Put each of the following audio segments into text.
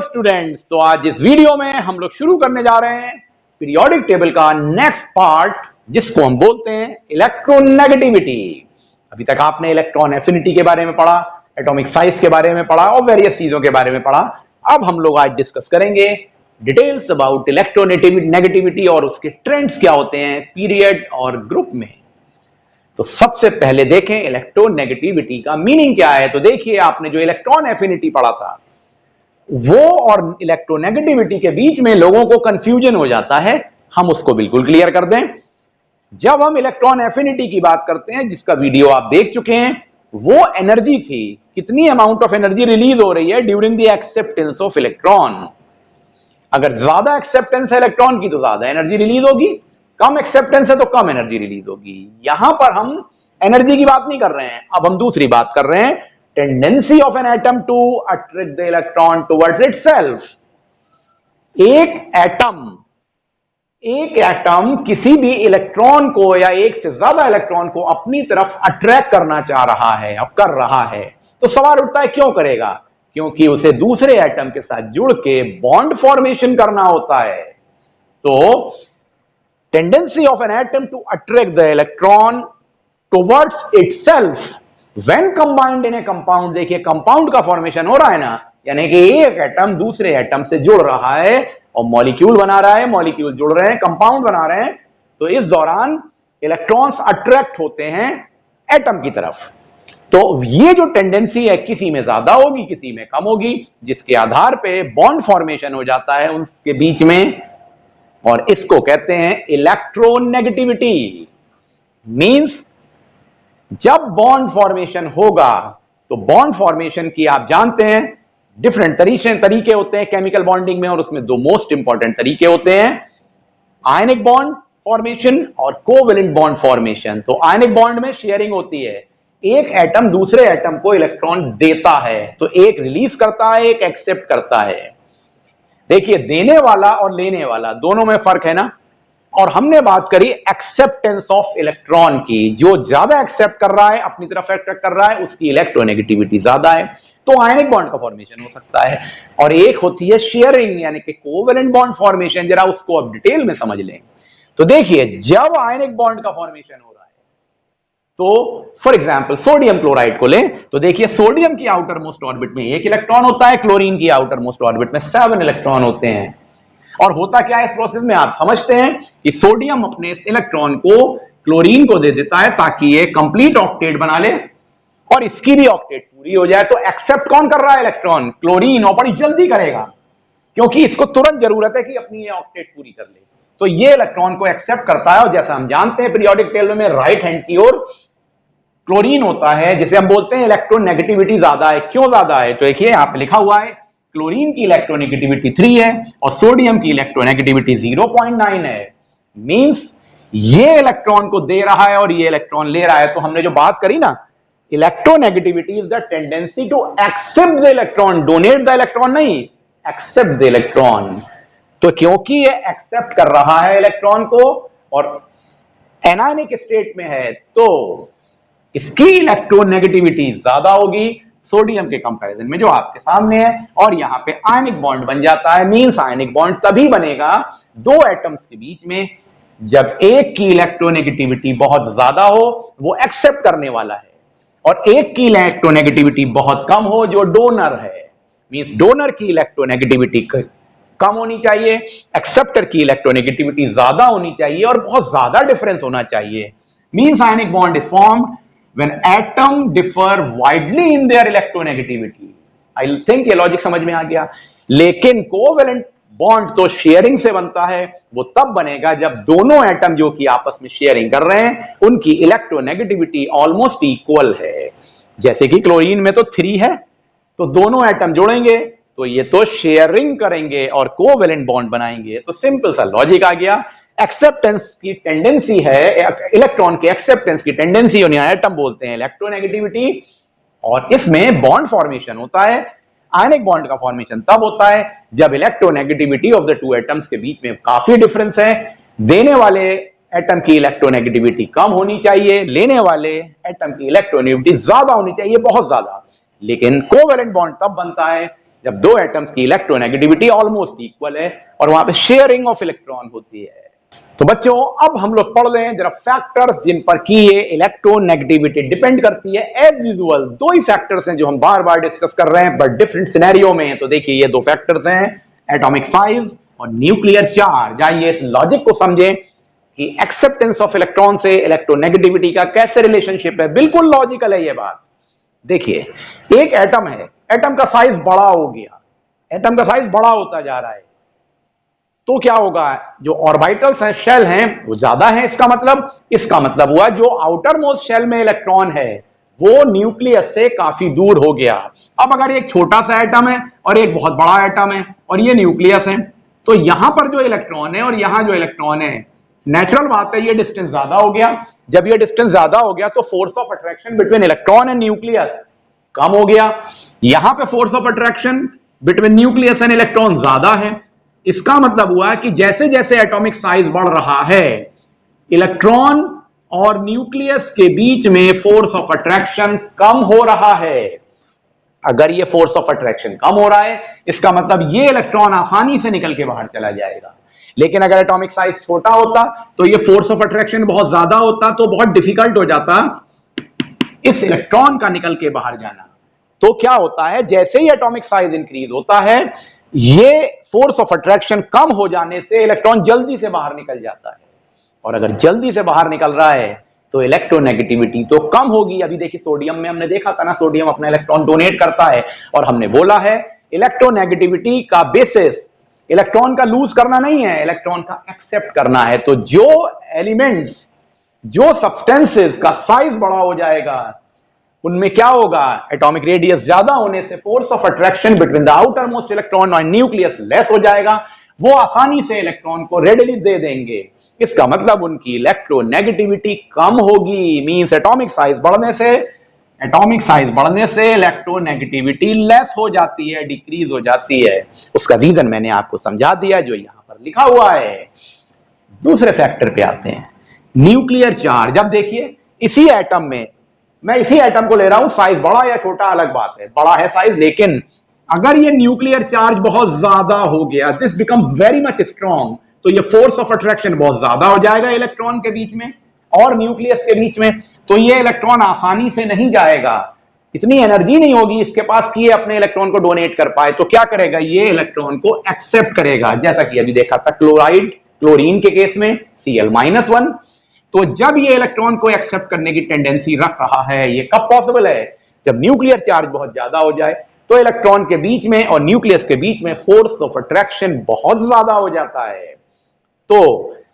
Students, तो आज इस वीडियो में हम लोग शुरू करने जा रहे हैं पीरियोडिक टेबल का नेक्स्ट पार्ट, जिसको हम बोलते हैं इलेक्ट्रोनेगेटिविटी। अभी तक आपने इलेक्ट्रॉन एफिनिटी के बारे में पढ़ा, एटॉमिक साइज के बारे में पढ़ा और वेरियस चीजों के बारे में पढ़ा। अब हम लोग आज डिस्कस करेंगे डिटेल्स अबाउट इलेक्ट्रोनेगेटिविटी और उसके ट्रेंड्स क्या होते हैं पीरियड और ग्रुप में। तो सबसे पहले देखें इलेक्ट्रोनेगेटिविटी का मीनिंग क्या है। तो देखिए, आपने जो इलेक्ट्रॉन एफिनिटी पढ़ा था वो और इलेक्ट्रोनेगेटिविटी के बीच में लोगों को कंफ्यूजन हो जाता है। हम उसको बिल्कुल क्लियर कर दें। जब हम इलेक्ट्रॉन एफिनिटी की बात करते हैं, जिसका वीडियो आप देख चुके हैं, वो एनर्जी थी, कितनी अमाउंट ऑफ एनर्जी रिलीज हो रही है during the acceptance of electron. अगर ज्यादा एक्सेप्टेंस है इलेक्ट्रॉन की तो ज्यादा एनर्जी रिलीज होगी, कम एक्सेप्टेंस है तो कम एनर्जी रिलीज होगी। यहां पर हम एनर्जी की बात नहीं कर रहे हैं, अब हम दूसरी बात कर रहे हैं, tendency of an atom to attract the electron towards itself. एक एटम किसी भी इलेक्ट्रॉन को या एक से ज्यादा इलेक्ट्रॉन को अपनी तरफ अट्रैक्ट करना चाह रहा है, अब कर रहा है, तो सवाल उठता है क्यों करेगा? क्योंकि उसे दूसरे एटम के साथ जुड़ के बॉन्ड फॉर्मेशन करना होता है। तो tendency of an atom to attract the electron towards itself when combined in a compound. देखिए, कंपाउंड का फॉर्मेशन हो रहा है ना, यानी कि एक एटम दूसरे एटम से जुड़ रहा है और मॉलिक्यूल बना रहा है, मॉलिक्यूल जुड़ रहे हैं, कंपाउंड बना रहे हैं। तो इस दौरान इलेक्ट्रॉन्स अट्रैक्ट होते हैं एटम की तरफ। तो ये जो टेंडेंसी है, किसी में ज्यादा होगी, किसी में कम होगी, जिसके आधार पे बॉन्ड फॉर्मेशन हो जाता है उनके बीच में, और इसको कहते हैं इलेक्ट्रोनेगेटिविटी। मींस जब बॉन्ड फॉर्मेशन होगा, तो बॉन्ड फॉर्मेशन की आप जानते हैं डिफरेंट तरीके होते हैं केमिकल बॉन्डिंग में, और उसमें दो मोस्ट इंपॉर्टेंट तरीके होते हैं, आयनिक बॉन्ड फॉर्मेशन और कोवेलेंट बॉन्ड फॉर्मेशन। तो आयनिक बॉन्ड में शेयरिंग होती है, एक एटम दूसरे एटम को इलेक्ट्रॉन देता है, तो एक रिलीज करता है, एक एक्सेप्ट करता है। देखिए, देने वाला और लेने वाला दोनों में फर्क है ना। और हमने बात करी एक्सेप्टेंस ऑफ इलेक्ट्रॉन की, जो ज्यादा एक्सेप्ट कर रहा है, अपनी तरफ अट्रैक्ट कर रहा है, उसकी इलेक्ट्रोनेगेटिविटी ज्यादा है, तो आयनिक बॉन्ड का फॉर्मेशन हो सकता है। और एक होती है शेयरिंग, यानी कि कोवेलेंट बॉन्ड फॉर्मेशन। जरा उसको अब डिटेल में समझ लें। तो देखिए, जब आयनिक बॉन्ड का फॉर्मेशन हो रहा है, तो फॉर एग्जांपल सोडियम क्लोराइड को लें, तो देखिए सोडियम की आउटर मोस्ट ऑर्बिट में 1 इलेक्ट्रॉन होता है, क्लोरीन की आउटर मोस्ट ऑर्बिट में 7 इलेक्ट्रॉन होते हैं। और होता क्या है इस प्रोसेस में, आप समझते हैं कि सोडियम अपने इस इलेक्ट्रॉन को क्लोरीन को दे देता है ताकि ये कंप्लीट ऑक्टेट बना ले और इसकी भी ऑक्टेट पूरी हो जाए। तो एक्सेप्ट कौन कर रहा है इलेक्ट्रॉन? क्लोरीन, और बड़ी जल्दी करेगा क्योंकि इसको तुरंत जरूरत है कि अपनी ये ऑक्टेट पूरी कर ले। तो ये इलेक्ट्रॉन को एक्सेप्ट करता है, और जैसा हम जानते हैं पीरियोडिक टेबल में राइट हैंड की ओर क्लोरीन होता है, जिसे हम बोलते हैं इलेक्ट्रोनेगेटिविटी ज्यादा है। क्यों ज्यादा है? तो देखिए, यहां पे लिखा हुआ है क्लोरीन की इलेक्ट्रोनेगेटिविटी 3 है और सोडियम की इलेक्ट्रोनेगेटिविटी 0.9 है। मींस ये इलेक्ट्रॉन को दे रहा है और ये इलेक्ट्रॉन ले रहा है। तो हमने जो बात करी ना, electronegativity is the tendency to accept the electron, donate the electron नहीं, एक्सेप्ट द इलेक्ट्रॉन। तो क्योंकि ये एक्सेप्ट कर रहा है इलेक्ट्रॉन को और एनायनिक स्टेट में है, तो इसकी इलेक्ट्रोनेगेटिविटी ज्यादा होगी सोडियम के कंपैरिजन में, जो आपके सामने है। और यहां पे आयनिक बॉन्ड बन जाता है। मींस आयनिक बॉन्ड तभी बनेगा दो एटम्स के बीच में जब एक की इलेक्ट्रोनेगेटिविटी बहुत ज्यादा हो, वो एक्सेप्ट करने वाला है, और एक की इलेक्ट्रोनेगेटिविटी बहुत कम हो, जो डोनर है। मींस डोनर की इलेक्ट्रोनेगेटिविटी कम होनी चाहिए, एक्सेप्टर की इलेक्ट्रोनेगेटिविटी ज्यादा होनी चाहिए, और बहुत ज्यादा डिफरेंस होना चाहिए। Means ionic bond is formed when atom differ widely in their electronegativity. I think ये लॉजिक समझ में आ गया। लेकिन कोवेलेंट बॉन्ड तो शेयरिंग से बनता है, वो तब बनेगा जब दोनों एटम जो कि आपस में शेयरिंग कर रहे हैं, उनकी इलेक्ट्रोनेगेटिविटी ऑलमोस्ट इक्वल है। जैसे कि क्लोरीन में तो 3 है, तो दोनों एटम जोड़ेंगे तो ये तो शेयरिंग करेंगे और कोवेलेंट बॉन्ड बनाएंगे। तो सिंपल सा लॉजिक आ गया। एक्सेप्टेंस की टेंडेंसी है, इलेक्ट्रॉन की एक्सेप्टेंस की टेंडेंसी और एटम बोलते हैं इलेक्ट्रोनेगेटिविटी, और इसमें बॉन्ड फॉर्मेशन होता है। आयनिक बॉन्ड का फॉर्मेशन तब होता है जब electronegativity of the two atoms के बीच में काफी डिफरेंस है। देने वाले एटम की इलेक्ट्रोनेगेटिविटी कम होनी चाहिए, लेने वाले एटम की इलेक्ट्रोनेगेटिविटी ज्यादा होनी चाहिए, बहुत ज्यादा। लेकिन कोवेलेंट बॉन्ड तब बनता है जब दो एटम्स की इलेक्ट्रोनेगेटिविटी ऑलमोस्ट इक्वल है और वहां पे शेयरिंग ऑफ इलेक्ट्रॉन होती है। तो बच्चों अब हम लोग पढ़ लें जरा फैक्टर्स जिन पर की ये इलेक्ट्रोनेगेटिविटी डिपेंड करती है। एज यूजुअल दो ही फैक्टर्स हैं जो हम बार बार डिस्कस कर रहे हैं बट डिफरेंट सिनेरियो में। तो देखिए ये दो फैक्टर्स हैं, एटॉमिक साइज और न्यूक्लियर चार्ज। आइए इस लॉजिक को समझें कि एक्सेप्टेंस ऑफ इलेक्ट्रॉन से इलेक्ट्रोनेगेटिविटी का कैसे रिलेशनशिप है। बिल्कुल लॉजिकल है ये बात। देखिए एक एटम है, एटम का साइज बड़ा हो गया, एटम का साइज बड़ा होता जा रहा है, तो क्या होगा, जो ऑर्बिटल्स हैं, शेल हैं, वो ज्यादा है। इसका मतलब हुआ जो आउटर मोस्ट शेल में इलेक्ट्रॉन है वो न्यूक्लियस से काफी दूर हो गया। अब अगर एक छोटा सा एटम है और एक बहुत बड़ा एटम है और ये न्यूक्लियस है, तो यहां पर जो इलेक्ट्रॉन है और यहां जो इलेक्ट्रॉन है, नेचुरल बात है ये डिस्टेंस ज्यादा हो गया। जब ये डिस्टेंस ज्यादा हो गया तो force of attraction between electron and nucleus कम हो गया। यहां पे force of attraction between nucleus and electron ज्यादा है। इसका मतलब हुआ कि जैसे जैसे एटॉमिक साइज बढ़ रहा है, इलेक्ट्रॉन और न्यूक्लियस के बीच में फोर्स ऑफ अट्रैक्शन कम हो रहा है। अगर ये फोर्स ऑफ अट्रैक्शन कम हो रहा है, इसका मतलब ये इलेक्ट्रॉन आसानी से निकल के बाहर चला जाएगा। लेकिन अगर एटॉमिक साइज छोटा होता तो ये फोर्स ऑफ अट्रैक्शन बहुत ज्यादा होता, तो बहुत डिफिकल्ट हो जाता इस इलेक्ट्रॉन का निकल के बाहर जाना। तो क्या होता है, जैसे ही एटॉमिक साइज इंक्रीज होता है, ये फोर्स ऑफ अट्रैक्शन कम हो जाने से इलेक्ट्रॉन जल्दी से बाहर निकल जाता है। और अगर जल्दी से बाहर निकल रहा है तो इलेक्ट्रोनेगेटिविटी तो कम होगी। अभी देखिए सोडियम में हमने देखा था ना, सोडियम अपना इलेक्ट्रॉन डोनेट करता है और हमने बोला है इलेक्ट्रोनेगेटिविटी का बेसिस इलेक्ट्रॉन का लूज करना नहीं है, इलेक्ट्रॉन का एक्सेप्ट करना है। तो जो एलिमेंट्स, जो सब्सटेंसेस का साइज बड़ा हो जाएगा, उनमें क्या होगा, एटॉमिक रेडियस ज्यादा होने से force of attraction between the outer most electron और न्यूक्लियस लेस हो जाएगा। वो आसानी से इलेक्ट्रॉन को रेडिली दे देंगे। इसका मतलब उनकी इलेक्ट्रोनेगेटिविटी कम होगी। मींस एटॉमिक साइज बढ़ने से इलेक्ट्रोनेगेटिविटी लेस हो जाती है, डिक्रीज हो जाती है। उसका रीजन मैंने आपको समझा दिया जो यहां पर लिखा हुआ है। दूसरे फैक्टर पे आते हैं, न्यूक्लियर चार्ज। अब देखिए इसी एटम में, मैं इसी एटम को ले रहा हूं, साइज बड़ा या छोटा अलग बात है, बड़ा है साइज, लेकिन अगर ये न्यूक्लियर चार्ज बहुत ज्यादा हो गया, this become very much strong, तो ये फोर्स ऑफ अट्रैक्शन बहुत ज्यादा हो जाएगा इलेक्ट्रॉन के बीच में और न्यूक्लियस के बीच में। तो ये इलेक्ट्रॉन आसानी से नहीं जाएगा, इतनी एनर्जी नहीं होगी इसके पास कि ये अपने इलेक्ट्रॉन को डोनेट कर पाए। तो क्या करेगा, ये इलेक्ट्रॉन को एक्सेप्ट करेगा, जैसा कि अभी देखा था क्लोरीन के केस में Cl-1। तो जब ये इलेक्ट्रॉन को एक्सेप्ट करने की टेंडेंसी रख रहा है, ये कब पॉसिबल है, जब न्यूक्लियर चार्ज बहुत ज्यादा हो जाए, तो इलेक्ट्रॉन के बीच में और न्यूक्लियस के बीच में फोर्स ऑफ अट्रैक्शन बहुत ज्यादा हो जाता है। तो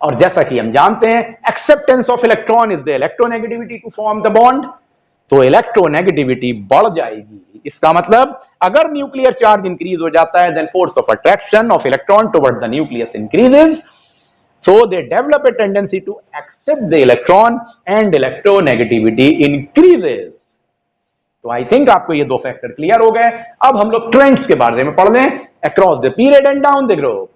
और जैसा कि हम जानते हैं, acceptance of electron is the electronegativity to form the bond, तो इलेक्ट्रोनेगेटिविटी बढ़ जाएगी। इसका मतलब अगर न्यूक्लियर चार्ज इंक्रीज हो जाता है, then force of attraction of electron toward the nucleus increases, so they develop a tendency to accept the electron and electronegativity increases। तो आई थिंक आपको ये दो फैक्टर क्लियर हो गए। अब हम लोग ट्रेंड्स के बारे में पढ़ लें, across the period and down the group.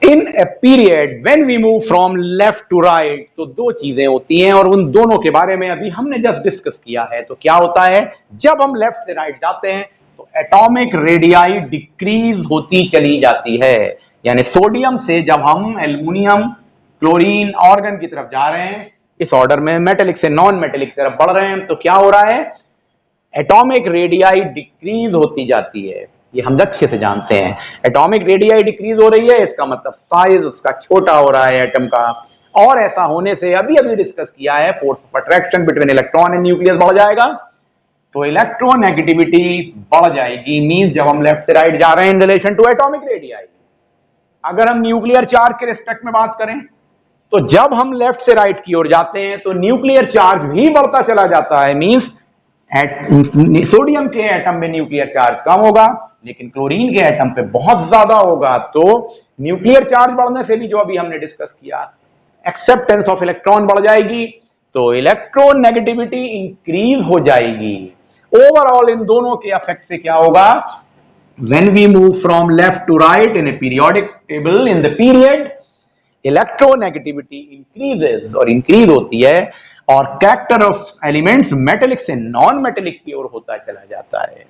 In a period when we move from left to right, तो दो चीजें होती हैं और उन दोनों के बारे में अभी हमने जस्ट डिस्कस किया है। तो क्या होता है, जब हम लेफ्ट से राइट जाते हैं तो एटॉमिक रेडियाई डिक्रीज होती चली जाती है। यानी सोडियम से जब हम एल्युमिनियम, क्लोरीन, ऑर्गन की तरफ जा रहे हैं, इस ऑर्डर में मेटेलिक से नॉन मेटेलिक तरफ बढ़ रहे हैं, तो क्या हो रहा है, एटॉमिक रेडियाई डिक्रीज होती जाती है। ये हम अच्छे से जानते हैं, एटॉमिक रेडियाई डिक्रीज हो रही है, इसका मतलब साइज उसका छोटा हो रहा है एटम का। और ऐसा होने से अभी अभी डिस्कस किया है, force of attraction between electron and nucleus बढ़ जाएगा, तो इलेक्ट्रोनेगेटिविटी बढ़ जाएगी। मींस जब हम लेफ्ट से राइट जा रहे हैं in relation to atomic radii. अगर हम न्यूक्लियर चार्ज के रिस्पेक्ट में बात करें, तो जब हम लेफ्ट से राइट की ओर जाते हैं तो न्यूक्लियर चार्ज भी बढ़ता चला जाता है। मींस सोडियम के एटम में न्यूक्लियर चार्ज कम होगा, लेकिन क्लोरीन के एटम पे बहुत ज्यादा होगा। तो न्यूक्लियर चार्ज बढ़ने से भी, जो अभी हमने डिस्कस किया, एक्सेप्टेंस ऑफ इलेक्ट्रॉन बढ़ जाएगी, तो इलेक्ट्रोनेगेटिविटी इंक्रीज हो जाएगी। ओवरऑल इन दोनों के इफेक्ट से क्या होगा, when we move from left to right in a periodic table in the period, electronegativity increases और increase होती है, और character of elements metallic से non metallic की ओर होता चला जाता है।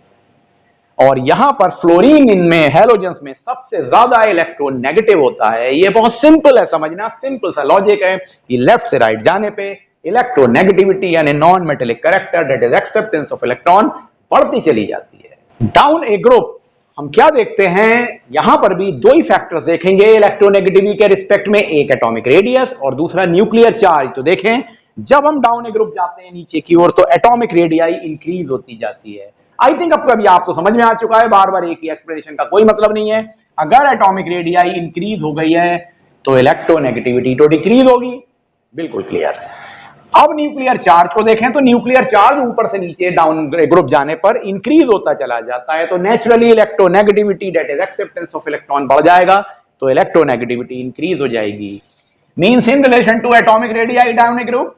और यहां पर फ्लोरीन इनमें हैलोजेंस में सबसे ज्यादा इलेक्ट्रोनेगेटिव होता है। ये बहुत सिंपल है समझना, सिंपल सा लॉजिक है कि लेफ्ट से राइट जाने पे इलेक्ट्रोनेगेटिविटी यानी non metallic character that is acceptance of electron बढ़ती चली जाती है। डाउन ए ग्रुप हम क्या देखते हैं, यहां पर भी दो ही फैक्टर्स देखेंगे इलेक्ट्रोनेगेटिविटी के रिस्पेक्ट में, एक एटॉमिक रेडियस और दूसरा न्यूक्लियर चार्ज। तो देखें जब हम डाउन ए ग्रुप जाते हैं नीचे की ओर तो एटॉमिक रेडियाई इंक्रीज होती जाती है। आई थिंक अब कभी आप तो समझ में आ चुका है, बार बार एक ही एक्सप्लेनेशन का कोई मतलब नहीं है। अगर एटॉमिक रेडियाई इंक्रीज हो गई है तो इलेक्ट्रोनेगेटिविटी तो डिक्रीज होगी, बिल्कुल क्लियर। अब न्यूक्लियर चार्ज को देखें तो न्यूक्लियर चार्ज ऊपर से नीचे डाउन ग्रुप जाने पर इंक्रीज होता चला जाता है, तो naturally electronegativity that is acceptance of electron बढ़ जाएगा, तो इलेक्ट्रोनेगेटिविटी इंक्रीज हो जाएगी। Means in relation to atomic radii down group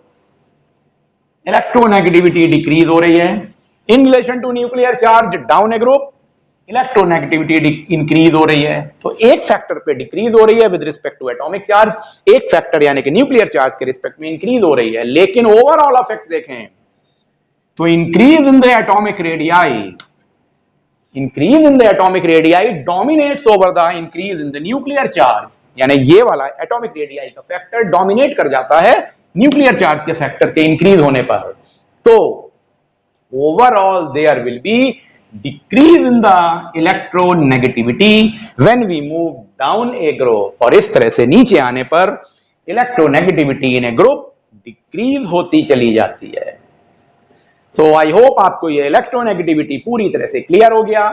electronegativity decrease हो रही है, in relation to nuclear charge down group electronegativity increase हो रही है। तो एक फैक्टर पे डिक्रीज हो रही है with respect to atomic charge, एक फैक्टर यानी कि न्यूक्लियर चार्ज के रिस्पेक्ट में इंक्रीज हो रही है। लेकिन ओवरऑल इफेक्ट देखें तो increase in the atomic radii dominates over the increase in the nuclear charge, यानी ये वाला एटॉमिक रेडियाई का फैक्टर डोमिनेट कर जाता है न्यूक्लियर चार्ज के फैक्टर के इंक्रीज होने पर। तो overall there will be decrease in the electronegativity when we move down a group, और इस तरह से नीचे आने पर इलेक्ट्रोनेगेटिविटी इन ए ग्रुप डिक्रीज होती चली जाती है। सो आई होप आपको ये इलेक्ट्रोनेगेटिविटी पूरी तरह से क्लियर हो गया।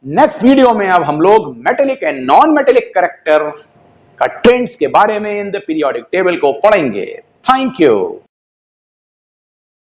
नेक्स्ट वीडियो में अब हम लोग metallic and non metallic character का ट्रेंड्स के बारे में इन द पीरियोडिक टेबल को पढ़ेंगे। Thank you.